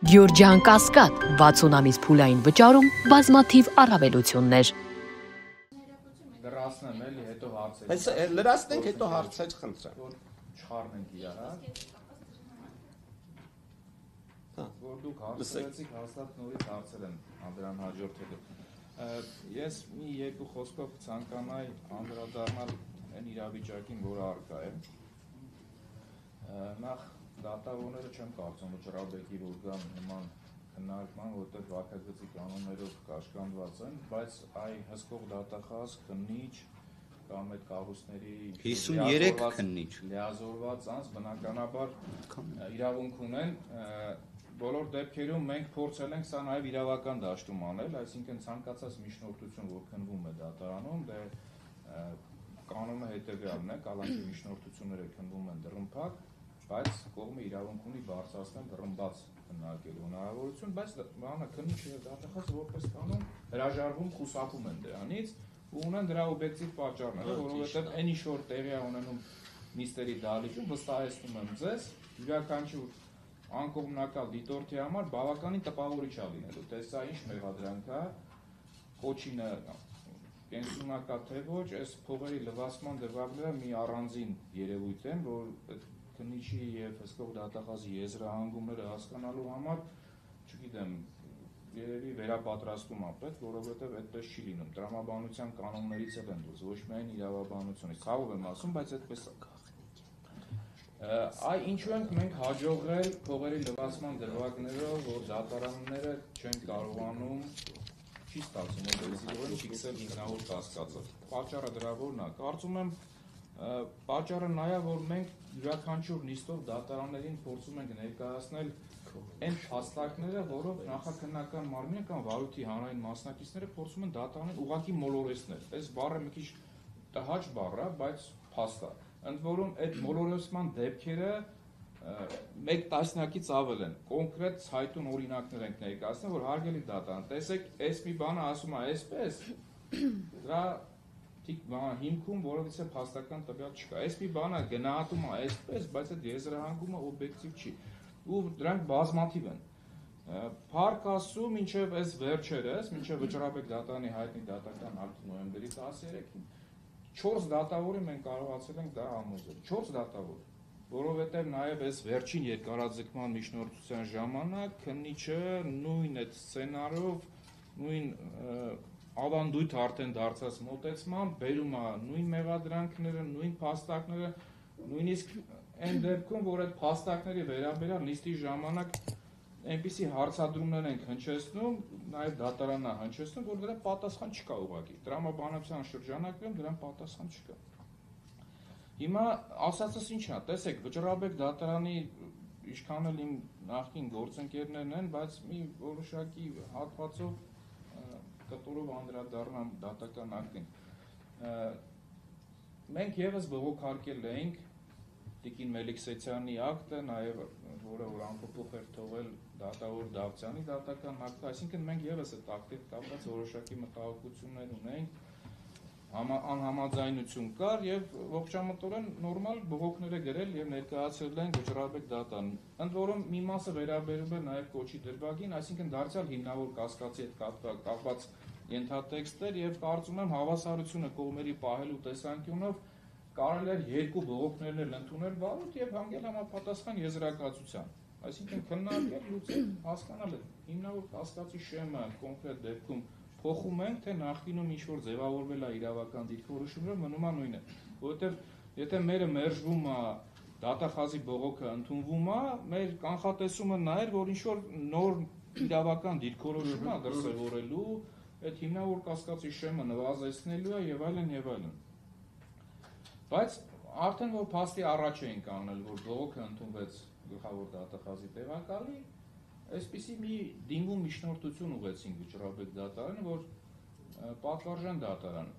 Գյորջյան Կասկադ 60 ամիս փուլային վճարում բազմաթիվ առավելություններ։ Լրացնեմ էլի, հետո հարցեր։ Բայց լրացնենք, հետո հարցեր խնդրեմ։ Որ չխառնենք իրար, որ դուք հարցրեցիք, հաստատ նորից հարցեր են դրան հաջորդելու։ Ես մի երկու խոսքով ցանկանայի անդրադառնալ այն իրավիճակին, որը առկա է։ Նախ դատավորները չեմ կարծում, որ Ջրաբեկի որ գան նման քննարկման, որտեղ վարքագծի կանոններով կաշկանդված են, բայց այ հսկող դատախազ, քննիչ կամ այդ կառույցների 53 քննիչ լիազորված անձ բնականաբար իրավունք ունեն։ Բոլոր դեպքերում մենք փորձել ենք սա նաև իրավական դաշտում անել, այսինքն ցանկացած միջնորդություն, որ քննվում է դատարանում, դե կանոնը հետևյալն է, կալանքի միջնորդությունները քննվում են դռնփակ, բայց կողմը իրավունք ունի բարձրացնել դռնբաց քննարկելու հնարավորություն, բայց բանը քննիչը եւ դատախազը որպես կանոն հրաժարվում, խուսափում են դրանից ու ունեն դրա օբյեկտիվ պատճառները, որովհետեւ այն ինչ որ տեղի է ունենում նիստերի դահլիճում, վստահեցնում եմ ձեզ, յուրաքանչյուր անկողմնակալ դիտորդի համար բավականին տպավորիչ է լինելու, թե սա ինչ մեղադրանք է, կոչինը կենսունակա թե ոչ, այս փողերի լվացման դեպքերը մի առանձին երևույթ են, որ քննիչի եւ հսկող դատախազի եզրահանգումները հասկանալու համար, չգիտեմ, երևի վերապատրաստում ապրել, որովհետեւ այդպես չի լինում։ Տրամաբանության կանոններից էլ են դուրս, ոչ միայն իրավաբանությունից։ Ցավով եմ ասում, բայց այդպես է։ Այ ինչու ենք մենք հաջողել փողերի լվացման դրվագներով, որ դատարանները չեն կարողանում չի ստացվում օբյեկտիվորեն ֆիքսել ինքնավոր կասկածը։ Պատճառը դրա որն է։ Կարծում եմ պատճառը նա է, որ մենք յուրաքանչյուր նիստով դատարաններին փորձում ենք ներկայացնել այն փաստարկները, որով նախաքննական մարմինը կամ վարույթի հանրային մասնակիցները փորձում են դատարանին ուղղակի մոլորեցնել։ Այս բառը մի քիչ տհաճ բառ է, բայց փաստ է։ Ընդ որում այդ մոլորեցման դեպքերը մեկ տասնյակից ավել են։ Կոնկրետ ցայտուն օրինակներ ենք ներկայացնում, որ հարգելի դատարան, տեսեք, այս մի բանը ասում է այսպես, դրա հիմքում որովհետեւ փաստական տվյալ չկա։ Այս մի բանը գնահատում է այսպես, բայց այդ եզրահանգումը օբյեկտիվ չի։ Ու դրանք բազմաթիվ են։ Փառք Աստծո, մինչև այս վերջերս, մինչև Վճռաբեկ դատարանի հայտնի դատական ակտի նոյեմբերի 13-ին 4 դատավորի մենք կարողացել ենք դա համոզել։ 4 դատավոր, որովհետև նաև այս վերջին երկարաձգման միջնորդության ժամանակ քննիչը նույն այդ սցենարով, նույն ավանդույթ արդեն դարձած մոտեցմամբ բերում է նույն մեղադրանքները, նույն փաստարկները, նույնիսկ այն դեպքում, որ այդ փաստարկների վերաբերյալ նիստի ժամանակ այնպիսի հարցադրումներ ենք հնչեցնում, նաև դատարանն է հնչեցնում, որ դրա պատասխան չկա ուղղակի։ Տրամաբանության շրջանակներում դրան պատասխան չկա։ Հիմա ասածս ինչ է, տեսեք, Վճռաբեկ դատարանի ինչքան էլ իմ նախկին գործընկերներն են, բայց մի որոշակի հատվածով կտորով անդրադառնամ դատական ակտին։ Մենք եւս բողոքարկել էինք Տիկին Մելիքսեթյանի ակտը, նաև որը որ անփոփոխ էր թողել դատավոր Դավթյանի դատական ակտը, այսինքն մենք եւս այդ ակտի կապված որոշակի մտահոգություններ ունենք, անհամաձայնություն կար եւ ողջամտորեն նորմալ բողոքներ է գրել եւ ներկայացրել են Վճռաբեկ դատարան։ Ընդ որում մի մասը վերաբերում է նաև կոչի դրվագին, այսինքն դարձյալ հիմնավոր կասկածի հետ կապված ենթատեքստեր եւ կարծում եմ հավասարությունը կողմերի պահելու տեսանկյունով կարելի է երկու բողոքներն ընդունել վարույթ եւ հանգել համապատասխան եզրակացության։ Այսինքն քննարկել լուծել հասկանալ հիմնավոր կասկածի շեմը կոնկրետ դեպքում փոխում ենք, թե նախկինում ինչ որ ձևավորվել է իրավական դիրքորոշումները մնում է նույնը, որովհետեւ եթե մերը մերժվում է դատախազի բողոքը ընդունվում է, մեր կանխատեսումը նա էր, որ ինչ որ նոր իրավական դիրքորոշում է դրսևորելու, այդ հիմնավոր կասկածի շեմը նվազեցնելու է եւ այլն եւ այլն։ Բայց արդեն որ փաստի առաջ էինք անել, որ բողոքը ընդունվեց գլխավոր դատախազի տեղակալի, այսպիսի մի դիմում միջնորդություն ուղեցինք Վճռաբեկ դատարանը, որ պատվարժան դատարան,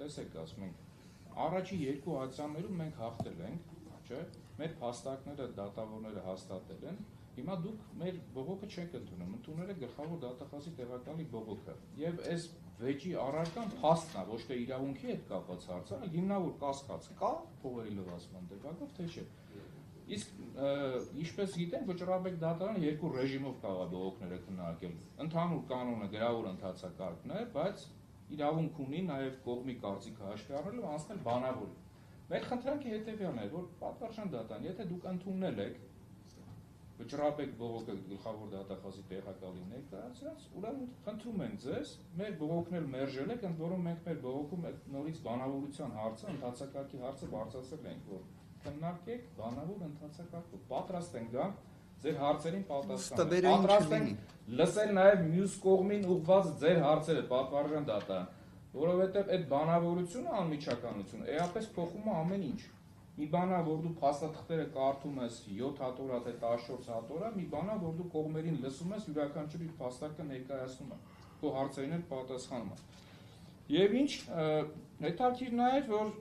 տեսեք, ասում ենք, առաջի երկու ակցիաներում մենք հաղթել ենք, չէ՞, մեր փաստարկները դատավորները հաստատել են, հիմա դուք մեր բողոքը չեք ընդունում, ընդունել եք գլխավոր դատախազի տեղակալի բողոքը։ Եվ այս վեճի առարկան փաստն է, ոչ թե իրավունքի հետ կապված հարցը, այլ հիմնավոր կասկած կա փողերի լվացման դեպքով, թե չէ։ Իսկ ինչպես գիտենք, վճռաբեկ դատարանը երկու ռեժիմով կարող է բողոքները քննարկել։ Ընդհանուր կանոնը գրավոր ընթացակարգն է, բայց իրավունք ունի նաև կողմի կարծիքը հաշվի առնելու անցնել բանավորի։ Մեր խնդրանքը հետևյալն է, որ պատվարժան դատարան, եթե դուք ընդունել եք վճռաբեկ բողոքը գլխավոր դատախազի տեղակալի ներկայացրած, ուրեմն խնդրում ենք ձեզ, մեր բողոքն էլ մերժել եք, ընդ որում մենք մեր բողոքում այդ նորից բանավորության հարցը, ընթացակարգի հարցը բարձրացրել ենք, որ քննարկեք բանավոր ընթացակարգով, պատրաստ ենք գանք ձեր հարցերին պատասխանել, պատրաստ ենք լսել նաև մյուս կողմին ուղղված ձեր հարցերը, պատվարժան դատարան, որովհետև այդ բանավորությունը անմիջականությունը էապես փոխում է ամեն ինչ։ Մի բանա, որ դու փաստաթղթերը կարդում ես 7 հատորա թե 14 հատորա, մի բանա, որ դու կողմերին լսում ես, յուրաքանչյուր իր փաստարկը ներկայացնում է, քո հարցերին էլ պատասխանում է։ Եվ ինչ, հետաքրքիր նաև, որ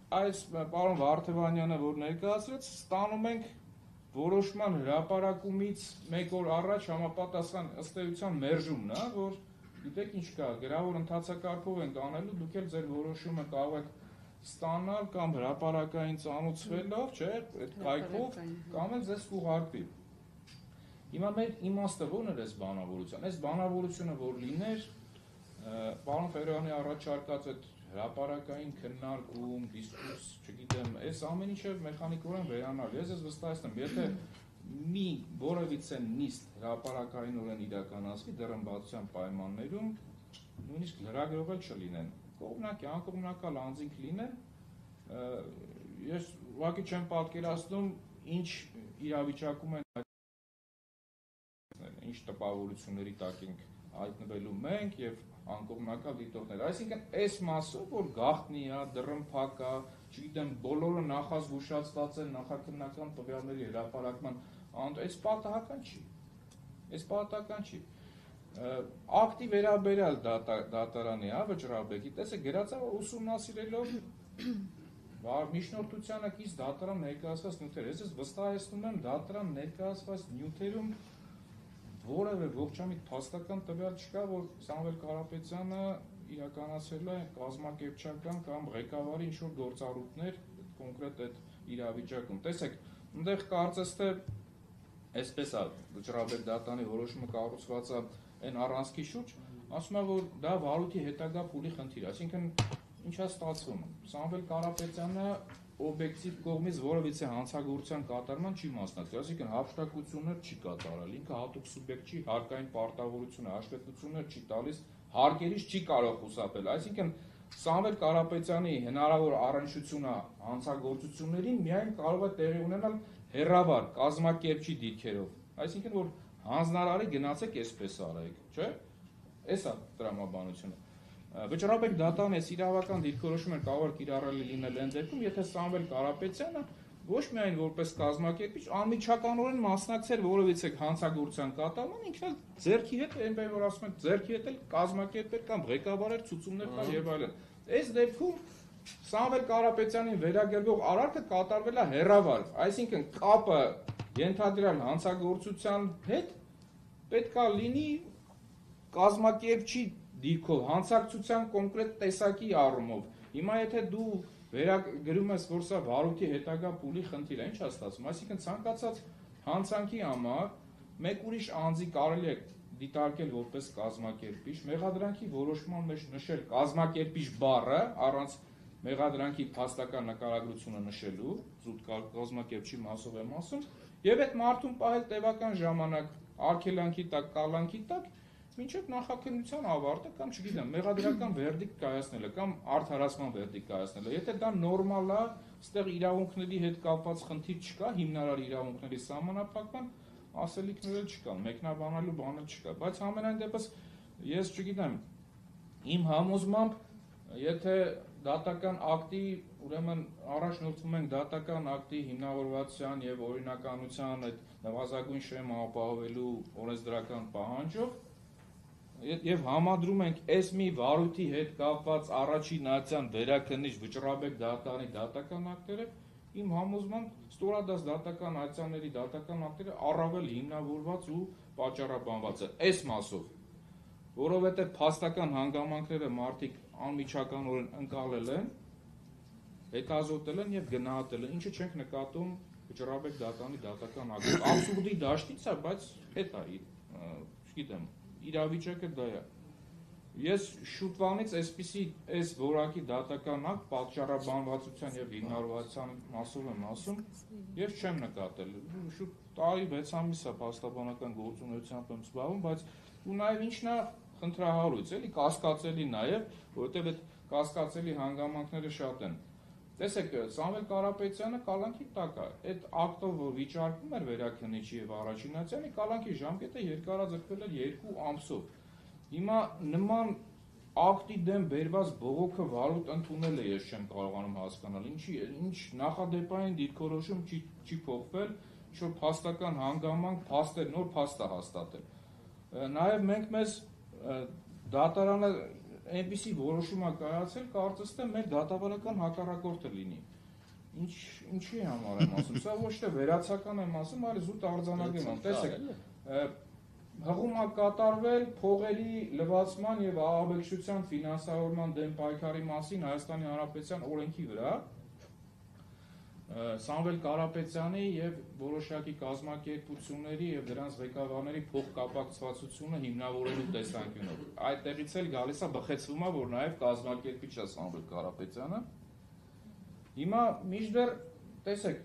այս պարոն Վարդևանյանը, որ ներկայացրեց, ստանում ենք որոշման հրապարակումից 1 օր առաջ համապատասխան ըստ էության մերժումն է, որ գիտեք ինչ կա, գրավոր ընթացակարգով ենք անելու, դուք էլ ձեր որոշումը կարող եք ստանալ կամ հրապարակային ծանուցվելով, չէ, այդ կայքով, կամ էլ ձեզ կուղարկվի։ Հիմա մեր իմաստը ո՞րն էր այս բանավորության։ Այս բանավորությունը որ լիներ, պարոն Ֆերոյանի առաջարկած այդ հրապարակային քննարկում, դիսկուրս, չգիտեմ, այս ամեն ինչը մեխանիկորեն վերանալ։ Ես վստահեցնում, եթե մի որևիցե նիստ հրապարակայինորեն իրականացվի դեռամբացության պայմաններում, նույնիսկ լրագրող էլ չլինեն։ Կողմնակի, անկողմնակալ անձինք լինեն, ես ուղղակի չեմ պատկերացնում ինչ իրավիճակում են ինչ տպավորությունների տակ ենք հայտնվելու մենք եւ անկողմնակալ դիտողներ։ Այսինքն այս մասով, որ գաղտնի է, դռնփակ է, չգիտեմ, բոլորը նախազգուշացված են նախաքննական տվյալների հրապարակման, այս պատահական չի։ Այս պատահական չի։ Ակտի վերաբերյալ դատարանի, վճռաբեկի, տեսեք, գրած է, որ ուսումնասիրելով միջնորդությանը կից դատարան ներկայացված նյութեր, ես վստահեցնում եմ դատարան ներկայացված նյութերում որևէ ողջամիտ փաստական տվյալ չկա, որ Սամվել Կարապետյանը իրականացրել է կազմակերպչական կամ ղեկավարի ինչ-որ գործառույթներ կոնկրետ այդ իրավիճակում։ Տեսեք, այնտեղ կարծես թե այսպես է վճռաբեկ դատարանի որոշումը կառուցված է այն առանցքի շուրջ, ասում է, որ դա վարույթի հետագա փուլի խնդիր է, այսինքն ինչա ստացվում։ Սամվել Կարապետյանը օբյեկտիվ կողմից որևիցե հանցագործության կատարման չի մասնակցել, այսինքն հափշտակություններ չի կատարել, ինքը հատուկ սուբյեկտ չի, հարկային պարտավորությունը, հաշվետվություններ չի տալիս, հարկերից չի կարող խուսափել, այսինքն Սամվել Կարապետյանի հնարավոր առնչությունը հանցագործություններին միայն կարող է տեղի ունենալ հեռավար կազմակերպչի դիրքերով, այսինքն որ հանձնարարի գնացեք այսպես արեք, չէ՞։ Էս է տրամաբանությունը։ Վճռաբեկ դատարանը այս իրավական դիրքորոշումը կարող է կիրառելի լինել այն դեպքում, եթե Սամվել Կարապետյանը ոչ միայն որպես կազմակերպիչ, անմիջականորեն մասնակցել որևիցե հանցագործության կատարման, ինքն էլ ձեռքի հետ, այնպես որ ասում են, ձեռքի հետ էլ կազմակերպել կամ ղեկավարել ցուցումներ տալ եւ այլն։ Այս դեպքում Սամվել Կարապետյանին վերագրվող արարքը կատարվել է հեռավար, այսինքն կապը ենթադրյալ հանցագործության հետ պետք է լինի կազմակերպչի դիրքով, հանցակցության կոնկրետ տեսակի առումով։ Հիմա եթե դու վերագրում ես, որ սա վարույթի հետագա փուլի խնդիր է, ինչ է ստացվում, այսինքն ցանկացած հանցանքի համար մեկ ուրիշ անձի կարելի է դիտարկել որպես կազմակերպիչ, մեղադրանքի որոշման մեջ նշել կազմակերպիչ բառը առանց մեղադրանքի փաստական նկարագրությունը նշելու, զուտ կազմակերպչի մասով եմ ասում, եւ այդ մարդուն պահել տևական ժամանակ արգելանքի տակ, կալանքի տակ, մինչև նախաքննության ավարտը կամ չգիտեմ, մեղադրական վերդիկտ կայացնելը կամ արդարացման վերդիկտ կայացնելը։ Եթե դա նորմալ է, այստեղ իրավունքների հետ կապված խնդիր չկա, հիմնարար իրավունքների սահմանափակման ասելիքներ չկան, մեկնաբանելու բան չկա, բայց համենայն դեպս ես չգիտեմ, իմ համոզմամբ, եթե դատական ակտի, ուրեմն առաջնորդվում ենք դատական ակտի հիմնավորվածության եւ օրինականության այդ նվազագույն շեմը ապահովելու օրենսդրական պահանջով եւ համադրում ենք այս մի վարույթի հետ կապված առաջին նայության վերաքննիչ վճռաբեկ դատարանի դատական ակտերը, իմ համոզմամբ ստորադաս դատական այցանների դատական ակտերը առավել հիմնավորված ու պատճառաբանված է այս մասով, որովհետեւ փաստական հանգամանքները մարդիկ անմիջականորեն ընկալել են, հետազոտել են եւ գնահատել են, ինչը չենք նկատում Վճռաբեկ դատանի դատական ակտ абսուրդի դաշտից է, բայց հետ է, չգիտեմ, իրավիճակը դա է։ Ես շուտվանից այսպիսի այս որակի դատական ակտ պատճառաբանվածության եւ հիմնավորվածության մասով եմ ասում եւ չեմ նկատել։ Շուտ տարի 6 ամիս է փաստաբանական գործունեությամբ եմ զբաղվում, բայց ու նաեւ ինչն է խնդրահարույց, էլի կասկածելի նաեւ, որովհետեւ այդ կասկածելի հանգամանքները շատ են։ Տեսեք, Սամվել Կարապետյանը կալանքի տակ է։ Այդ ակտով, որ վիճարկվում էր Վերաքննիչի եւ Առաջինացյանի, կալանքի ժամկետը երկարաձգվել էր 2 ամսով։ Հիմա նման ակտի դեմ բերված բողոքը վարույթ ընդունելը ես չեմ կարողանում հասկանալ։ Ինչ նախադեպային դիրքորոշում չի փոխվել, ինչ-որ փաստական հանգամանք, փաստեր, նոր փաստ է հաստատել։ Նաեւ մենք մեզ դատարանը այնպիսի որոշում է կայացել, կարծես թե մեր դատավարական հակառակորդը լինի։ Ինչի համար եմ ասում, սա ոչ թե վերացական եմ ասում, այլ զուտ արձանագրում եմ։ Տեսեք, հղում է կատարվել փողերի լվացման եւ ահաբեկչության ֆինանսավորման դեմ պայքարի մասին Հայաստանի Հանրապետության օրենքի վրա Սամվել Կարապետյանի եւ որոշակի կազմակերպությունների եւ դրանց ղեկավարների փոխկապակցվածությունը հիմնավորելու տեսանկյունով։ Այդտեղից էլ գալիս է բխեցվում է, որ նաեւ կազմակերպիչ է Սամվել Կարապետյանը։ Հիմա մինչդեռ տեսեք,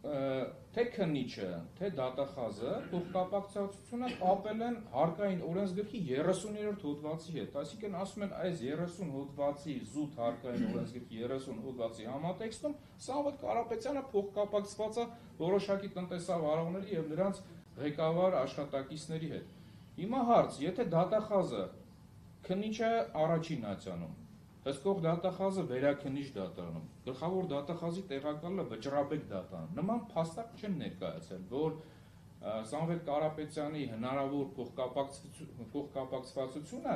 թե քննիչը, թե դատախազը փոխկապակցությունը կապել են հարկային օրենսգրքի 30-րդ հոդվածի հետ, այսինքն ասում են այս 30 հոդվածի զուտ հարկային օրենսգրքի 30 հոդվածի համատեքստում Սամվել Կարապետյանը փոխկապակցված է որոշակի տնտեսավարողների եւ նրանց ղեկավար աշխատակիցների հետ։ Հիմա հարց, եթե դատախազը քննիչը Առաջինացյանում, հսկող դատախազը Վերաքննիչ դատարանում, գլխավոր դատախազի տեղակալը Վճռաբեկ դատարանում, նման փաստակ չեն ներկայացել, որ Սամվել Կարապետյանի հնարավոր փոխկապակցվածությունը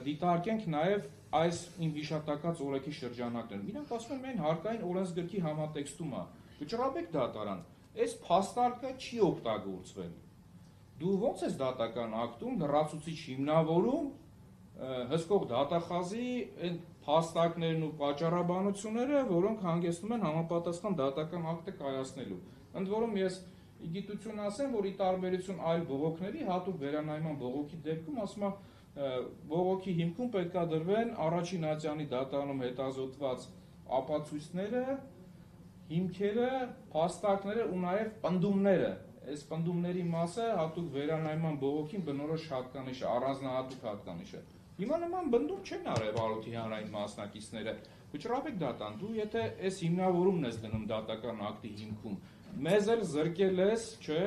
դիտարկենք նաև այս իմ հիշատակած օրենքի շրջանակներում։ Իրանք ասում են միայն հարկային օրենսգրքի համատեքստում է։ Վճռաբեկ դատարան, այս փաստարկը չի օգտագործվել։ Դու ո՞նց ես դատական ակտում լրացուցիչ հիմնավորում հսկող դատախազի այն փաստարկներն ու պատճառաբանությունները, որոնք հանգեցնում են համապատասխան դատական ակտը կայացնելու։ Ընդ որում ես ի գիտություն ասեմ, որ ի տարբերություն այլ բողոքների, հատուկ վերանայման բողոքի դեպքում ասում եմ, բողոքի հիմքում պետք է դրվեն Առաջինացյանի դատարանում հետազոտված ապացույցները, հիմքերը, փաստարկները ու նաև պնդումները։ Այս պնդումների մասը հատուկ վերանայման բողոքին բնորոշ հատկանիշ է, առանձնահատուկ հատկանիշ է։ Հիմա նման բնդում չեն արել վարորդի հանրային մասնակիցները։ Վճռաբեկ դատան, դու եթե այս հիմնավորումն ես դնում դատական ակտի հիմքում, մեզ էլ զրկել ես, չէ,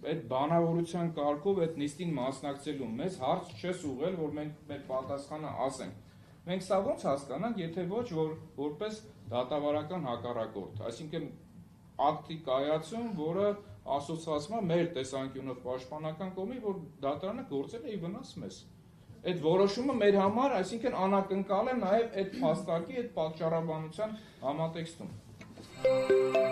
այդ բանավորության կարգով այդ նիստին մասնակցելու, մեզ հարց չես ուղղել, որ մենք մեր պատասխանը ասենք։ Մենք սա ո՞նց հասկանանք, եթե ոչ որպես դատավարական հակառակորդ, այսինքն ակտի կայացում, որը ասոցացվում է մեր տեսանկյունով պաշտպանական կողմի, որ դատարանը գործել է ի վնաս մեզ։ Այդ որոշումը մեր համար, այսինքն անակնկալ է նաև այդ փաստարկի, այդ պատճառաբանության համատեքստում։